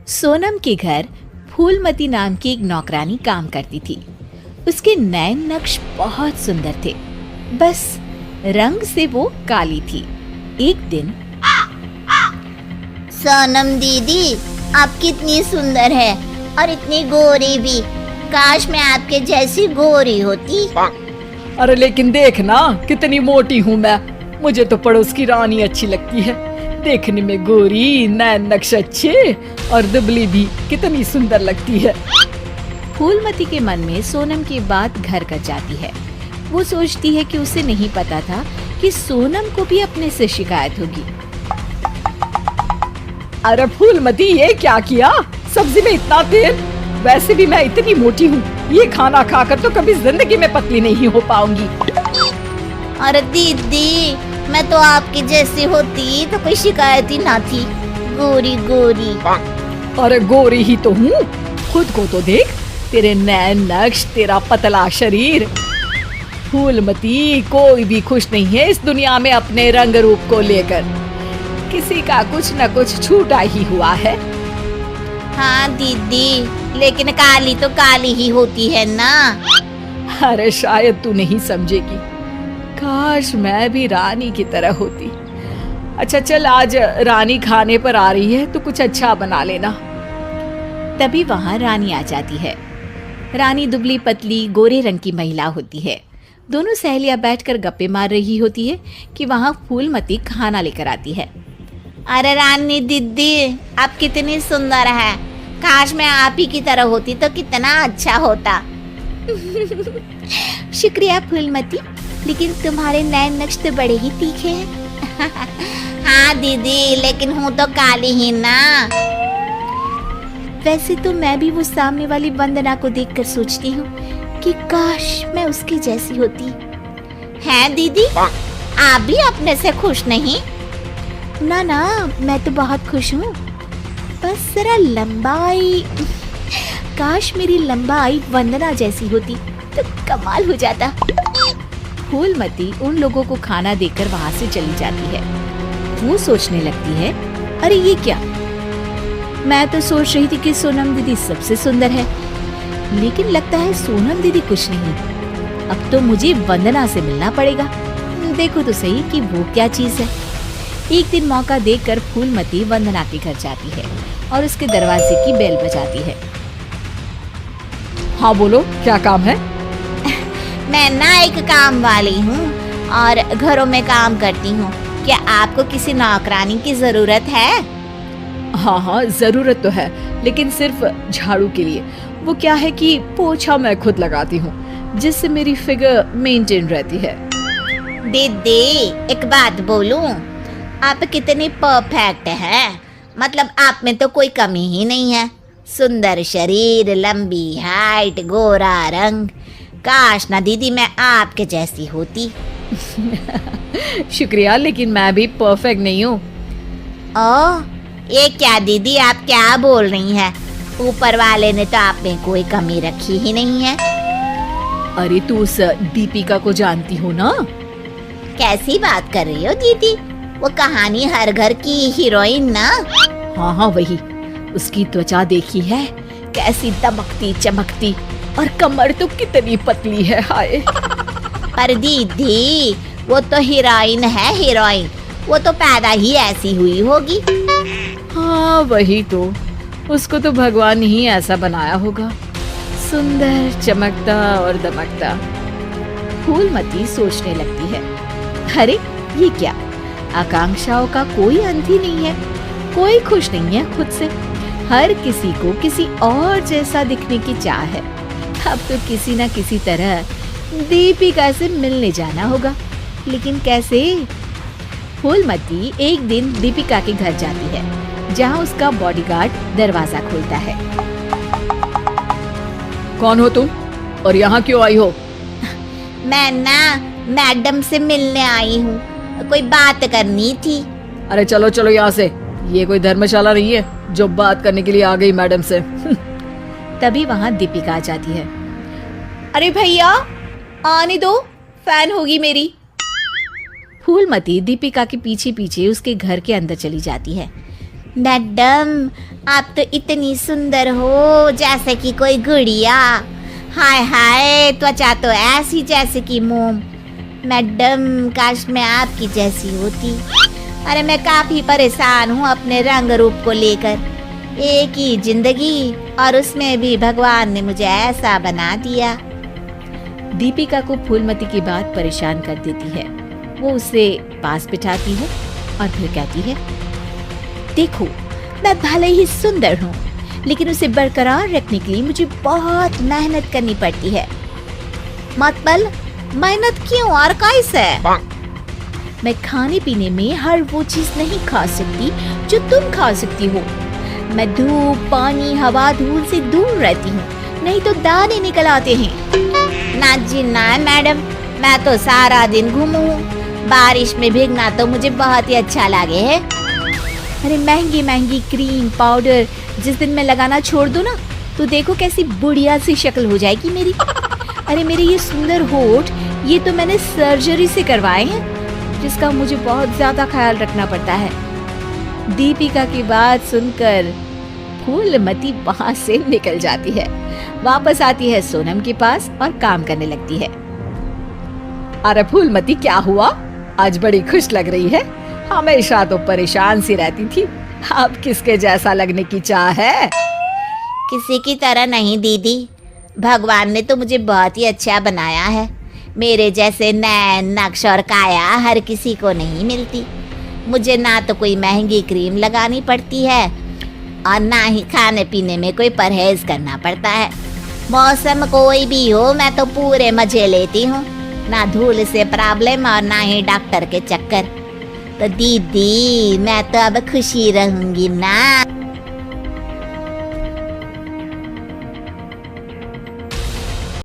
सोनम के घर फूलमती नाम की एक नौकरानी काम करती थी। उसके नैन नक्श बहुत सुंदर थे, बस रंग से वो काली थी। एक दिन, सोनम दीदी, आप कितनी सुंदर है और इतनी गोरी भी। काश मैं आपके जैसी गोरी होती। अरे लेकिन देख ना, कितनी मोटी हूँ मैं। मुझे तो पड़ोस की रानी अच्छी लगती है। देखने में गोरी, नैन नक्श अच्छे और दुबली भी कितनी सुंदर लगती है। फूलमती के मन में सोनम की बात घर कर जाती है। वो सोचती है कि उसे नहीं पता था कि सोनम को भी अपने से शिकायत होगी। अरे फूलमती, ये क्या किया? सब्जी में इतना तेल। वैसे भी मैं इतनी मोटी हूँ, ये खाना खाकर तो कभी जिंदगी में पतली नहीं हो पाऊंगी। अरे दीदी, मैं तो आपकी जैसी होती तो कोई शिकायत ही ना थी। गोरी गोरी। अरे गोरी ही तो हूँ, खुद को तो देख। तेरे नैन नक्श, तेरा पतला शरीर। फूलमती, कोई भी खुश नहीं है इस दुनिया में अपने रंग रूप को लेकर। किसी का कुछ न कुछ छूटा ही हुआ है। हाँ दीदी, लेकिन काली तो काली ही होती है ना। अरे शायद तू नहीं समझेगी। काश मैं भी रानी की तरह होती। अच्छा चल, आज रानी खाने पर आ रही है तो कुछ अच्छा बना लेना। तभी वहाँ रानी आ जाती है। रानी दुबली पतली गोरे रंग की महिला होती है। दोनों सहेलियां बैठकर गप्पे मार रही होती है कि वहाँ फूलमती खाना लेकर आती है। अरे रानी दीदी, आप कितनी सुंदर है। काश मैं आप ही की तरह होती तो कितना अच्छा होता। शुक्रिया फूलमती, लेकिन तुम्हारे नैन नक्श तो बड़े ही तीखे हैं। हाँ दीदी, लेकिन हूँ तो काली ही ना। वैसे तो मैं भी वो सामने वाली वंदना को देखकर सोचती हूँ कि काश मैं उसकी जैसी होती। है दीदी, आप भी अपने से खुश नहीं? ना ना, मैं तो बहुत खुश हूँ। बस जरा लंबाई, काश मेरी लंबाई वंदना जैसी होती तो कमाल हो जाता। फूलमती उन लोगों को खाना देकर वहाँ से चली जाती है। वो सोचने लगती है, अरे ये क्या, मैं तो सोच रही थी कि सोनम दीदी सबसे सुंदर है, लेकिन लगता है सोनम दीदी कुछ नहीं। अब तो मुझे वंदना से मिलना पड़ेगा। देखो तो सही कि वो क्या चीज है। एक दिन मौका देखकर फूलमती वंदना के घर जाती है और उसके दरवाजे की बेल बजाती है। हाँ बोलो, क्या काम है? मैं ना एक काम वाली हूँ और घरों में काम करती हूँ। क्या आपको किसी नौकरानी की जरूरत है? हाँ हाँ, जरूरत तो है, लेकिन सिर्फ झाड़ू के लिए। वो क्या है कि पोछा मैं खुद लगाती हूँ, जिससे मेरी फिगर मेंटेन रहती है। दीदी, एक बात बोलूं, आप कितनी परफेक्ट हैं। मतलब आप में तो कोई कमी ही नहीं है। सुंदर शरीर, लंबी हाइट, गोरा रंग। काश ना दीदी मैं आपके जैसी होती। शुक्रिया, लेकिन मैं भी परफेक्ट नहीं हूँ। ओह, ये क्या दीदी, आप क्या बोल रही हैं? ऊपर वाले ने तो आप में कोई कमी रखी ही नहीं है। अरे तू उस दीपिका को जानती हो ना? कैसी बात कर रही हो दीदी? वो कहानी हर घर की हीरोइन ना? हाँ हाँ वही। उसकी त्वचा देखी है, कैसी दमकती चमकती, और कमर तो कितनी पतली है। हाय। पर दीदी, वो तो हीरोइन है, हीरोइन। वो तो पैदा ही ऐसी हुई होगी। हाँ वही तो, उसको तो भगवान ही ऐसा बनाया होगा, सुंदर, चमकता और दमकता। फूलमती सोचने लगती है, अरे ये क्या, आकांक्षाओं का कोई अंत ही नहीं है। कोई खुश नहीं है खुद से। हर किसी को किसी और जैसा दिखने की चाह है। अब तो किसी न किसी तरह दीपिका से मिलने जाना होगा, लेकिन कैसे? फूलमती एक दिन दीपिका के घर जाती है, जहाँ उसका बॉडीगार्ड दरवाजा खोलता है। कौन हो तुम और यहाँ क्यों आई हो? मैं ना मैडम से मिलने आई हूँ, कोई बात करनी थी। अरे चलो चलो यहाँ से, ये कोई धर्मशाला नहीं है जो बात करने के लिए आ गई मैडम से। तभी वहाँ दीपिका आ जाती है। अरे भैया आने दो, फैन होगी मेरी। फूलमती दीपिका के पीछे पीछे उसके घर के अंदर चली जाती है, मैडम, आप तो इतनी सुंदर हो जैसे कि कोई गुड़िया। हाय हाय, त्वचा तो ऐसी जैसे कि मोम। मैडम, काश मैं आपकी जैसी होती। अरे मैं काफी परेशान हूँ अपने रंग रूप को लेकर। एक ही जिंदगी और उसमें भी भगवान ने मुझे ऐसा बना दिया। दीपिका को फूलमती की बात परेशान कर देती है। वो उसे पास बिठाती है और फिर कहती है, देखो, मैं भले ही सुंदर हूँ, लेकिन उसे बरकरार रखने के लिए मुझे बहुत मेहनत करनी पड़ती है। मतलब मेहनत क्यों और कैसे? मैं खाने पीने में हर वो चीज नहीं खा सकती जो तुम खा सकती हो। मैं धूप, पानी, हवा, धूल से दूर रहती हूँ, नहीं तो दाने निकल आते हैं। ना जी ना मैडम, मैं तो सारा दिन घूमूं। बारिश में भीगना तो मुझे बहुत ही अच्छा लगे है। अरे महंगी महंगी क्रीम, पाउडर जिस दिन मैं लगाना छोड़ दूँ ना, तो देखो कैसी बुढ़िया सी शक्ल हो जाएगी मेरी। अरे मेरे ये सुंदर होठ, ये तो मैंने सर्जरी से करवाए हैं, जिसका मुझे बहुत ज्यादा ख्याल रखना पड़ता है। दीपिका की बात सुनकर फूलमती वहां से निकल जाती है। वापस आती है सोनम के पास और काम करने लगती है। अरे फूलमती, क्या हुआ? आज बड़ी खुश लग रही है। हमेशा तो परेशान सी रहती थी, अब किसके जैसा लगने की चाह है? किसी की तरह नहीं दीदी, भगवान ने तो मुझे बहुत ही अच्छा बनाया है। मेरे जैसे नैन, नक्श और काया हर किसी को नहीं मिलती। मुझे ना तो कोई महंगी क्रीम लगानी पड़ती है और ना ही खाने पीने में कोई परहेज करना पड़ता है। मौसम कोई भी हो, मैं तो पूरे मजे लेती हूँ। ना धूल से प्रॉब्लम और ना ही डॉक्टर के चक्कर। तो दीदी, मैं तो अब खुशी रहूंगी ना।